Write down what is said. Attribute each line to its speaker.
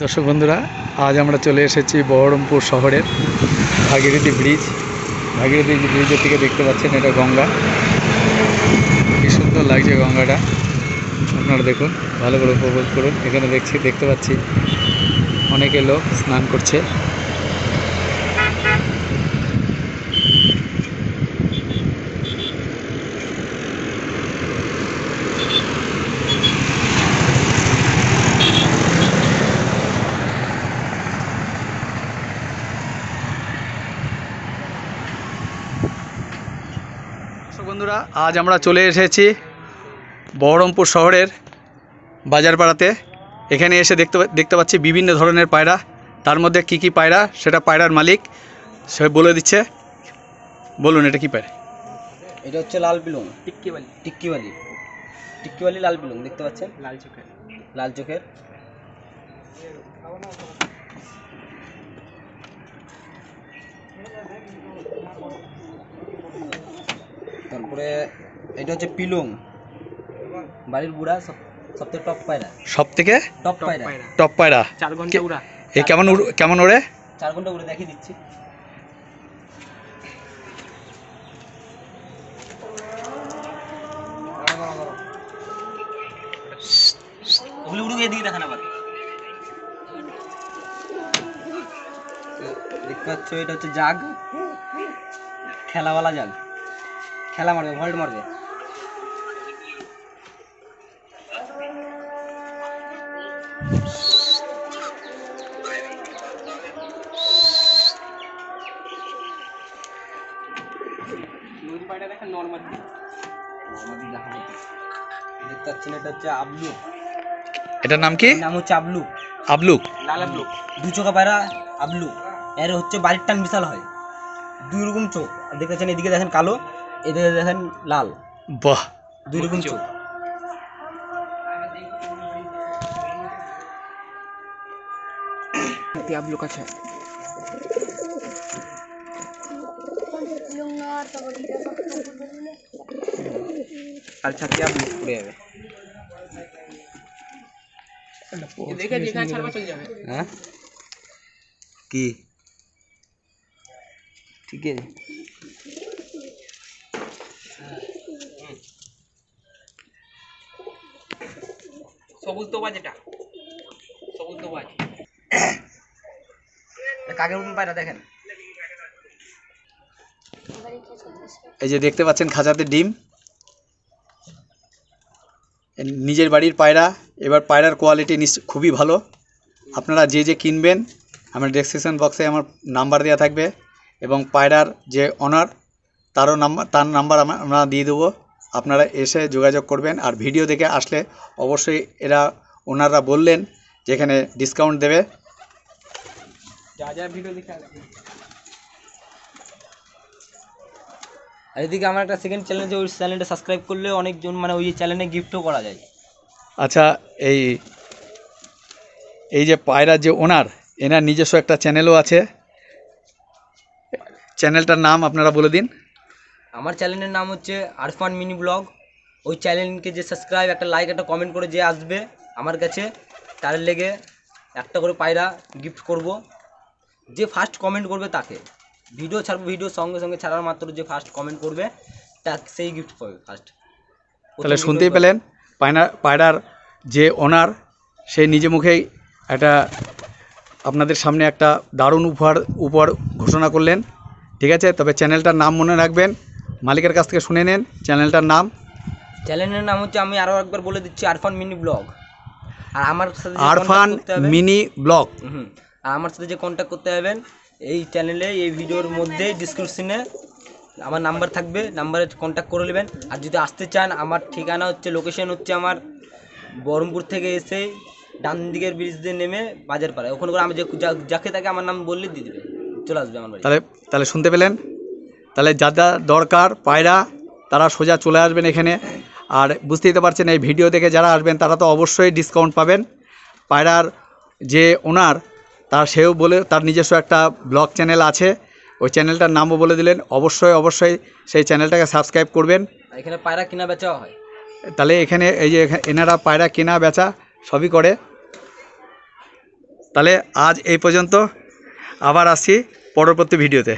Speaker 1: দর্শক বন্ধুরা, আজ আমরা চলে এসেছি বহরমপুর শহরের ভাগীরথী ব্রিজ। ভাগীরথী ব্রিজের থেকে দেখতে পাচ্ছেন এটা গঙ্গা। কি সুন্দর লাগছে গঙ্গাটা, আপনারা দেখুন, ভালো করে উপভোগ করুন। এখানে দেখতে পাচ্ছি অনেকে লোক স্নান করছে। বন্ধুরা, আজ আমরা চলে এসেছি বহরমপুর শহরের বাজারপাড়াতে। এখানে এসে দেখতে পাচ্ছি বিভিন্ন ধরনের পায়রা। তার মধ্যে কি কি পায়রা সেটা পায়রার মালিক সে বলে দিচ্ছে। বলুন, এটা কি পায়রা?
Speaker 2: এটা হচ্ছে লাল বিলং, টিক্কিওয়ালি লাল বিলং দেখতে পাচ্ছেন, লাল চোখের। তারপরে এটা হচ্ছে পিলং, বাড়ির বুড়া সবথেকে টপ পায়রা, টপ পায়রা 4 ঘন্টা উড়া।
Speaker 1: এই কেমন ওড়ে?
Speaker 2: 4 ঘন্টা উড়ে দেখিয়ে দিচ্ছি। ওগুলো উড়ে এদিকে দেখান আবার। দেখতে পাচ্ছ, এটা হচ্ছে জাগ, খেলাওয়ালা জাগ, খেলা মারবে, ভল্ট মারবে। দেখতে পাচ্ছেন, এটা হচ্ছে আবলু।
Speaker 1: এটার নাম কি?
Speaker 2: নাম হচ্ছে আবলু।
Speaker 1: আবলুক,
Speaker 2: লাল আবলু, 2 চোখা পায়রা আবলু। এর হচ্ছে বাড়ির টান বিশাল হয়, 2 রকম চোখ দেখতে পাচ্ছেন। এদিকে দেখেন কালো, এদিকে দেখেন লাল।
Speaker 1: বাহ,
Speaker 2: 2 রকম চোখ। আবলু কাছে আর ছাতি আবলু উড়ে যাবে। দেখে যেখানে ছাড়বা চলে যাবে। হ্যাঁ, কি ঠিক আছে। সবুজ তো বাজ, এটা সবুজ তো বাজ। কাকের মতন পায়রা দেখেন।
Speaker 1: এই যে দেখতে পাচ্ছেন খাঁচাতে ডিম, নিজের বাড়ির পায়রা। এবার পায়রার কোয়ালিটি খুবই ভালো। আপনারা যে কিনবেন, আমার ডেসক্রিপশন বক্সে আমার নাম্বার দেওয়া থাকবে, এবং পায়রার যে ওনার তার নাম্বার আমরা দিয়ে দেবো। আপনারা এসে যোগাযোগ করবেন। আর ভিডিও দেখে আসলে অবশ্যই ওনারা বললেন যেখানে ডিসকাউন্ট দেবে।
Speaker 2: ভিডিও দেখে আর এদিকে আমার একটা সেকেন্ড চ্যানেল, যে ওই চ্যানেলটা সাবস্ক্রাইব করলে অনেকজন ওই চ্যানেলে গিফটও করা যায়।
Speaker 1: আচ্ছা, এই যে পায়রার যে ওনার, এনার নিজস্ব একটা চ্যানেলও আছে। চ্যানেলটার নাম আপনারা বলে দিন।
Speaker 2: আমার চ্যানেলের নাম হচ্ছে আরফান মিনি ব্লগ। ওই চ্যানেলকে যে সাবস্ক্রাইব, একটা লাইক, একটা কমেন্ট করে যে আসবে আমার কাছে, তার লেগে একটা করে পায়রা গিফট করব। যে ফার্স্ট কমেন্ট করবে তাকে ভিডিও ছাড়বো। ভিডিও সঙ্গে সঙ্গে ছাড়ার মাত্র যে ফার্স্ট কমেন্ট করবে তাকে সেই গিফট পাবে ফার্স্ট।
Speaker 1: তাহলে শুনতেই পেলেন, পায়রার যে ওনার সে নিজে মুখেই আপনাদের সামনে একটা দারুণ উপহার ঘোষণা করলেন। ঠিক আছে, তবে চ্যানেলটার নাম মনে রাখবেন, মালিকের কাছ থেকে শুনে নেন চ্যানেলটার নাম।
Speaker 2: চ্যানেলের নাম হচ্ছে, আমি আরও একবার বলে দিচ্ছি, আরফান মিনি ব্লগ। আর আমার সাথে
Speaker 1: আরফান মিনি ব্লগ।
Speaker 2: আর আমার সাথে যে কন্ট্যাক্ট করতে হবেন, এই চ্যানেলে, এই ভিডিওর মধ্যে ডিসক্রিপশনে আমার নাম্বার থাকবে, নাম্বারে কন্ট্যাক্ট করে নেবেন। আর যদি আসতে চান, আমার ঠিকানা হচ্ছে, লোকেশন হচ্ছে আমার বহরমপুর থেকে এসে ডান দিকের ব্রিজ দিয়ে নেমে বাজারপাড়ায়, ওখানে করে আমি যাকে তাকে আমার নাম বললে দিয়ে দেবে, চলে আসবে আমার বাড়ি।
Speaker 1: তাহলে শুনতে পেলেন। তাহলে যারা দরকার পায়রা, তারা সোজা চলে আসবেন এখানে। আর বুঝতেই তো পারছেন, এই ভিডিও দেখে যারা আসবেন তারা তো অবশ্যই ডিসকাউন্ট পাবেন। পায়রার যে ওনার, সেও বলে তার নিজস্ব একটা ব্লগ চ্যানেল আছে, ওই চ্যানেলটার নামও বলে দিলেন। অবশ্যই সেই চ্যানেলটাকে সাবস্ক্রাইব করবেন।
Speaker 2: এখানে পায়রা কেনা বেচাও হয়।
Speaker 1: তাহলে এখানে এই যে এনারা পায়রা কেনা বেচা সবই করে। তাহলে আজ এই পর্যন্ত, আবার আসছি পরবর্তী ভিডিওতে।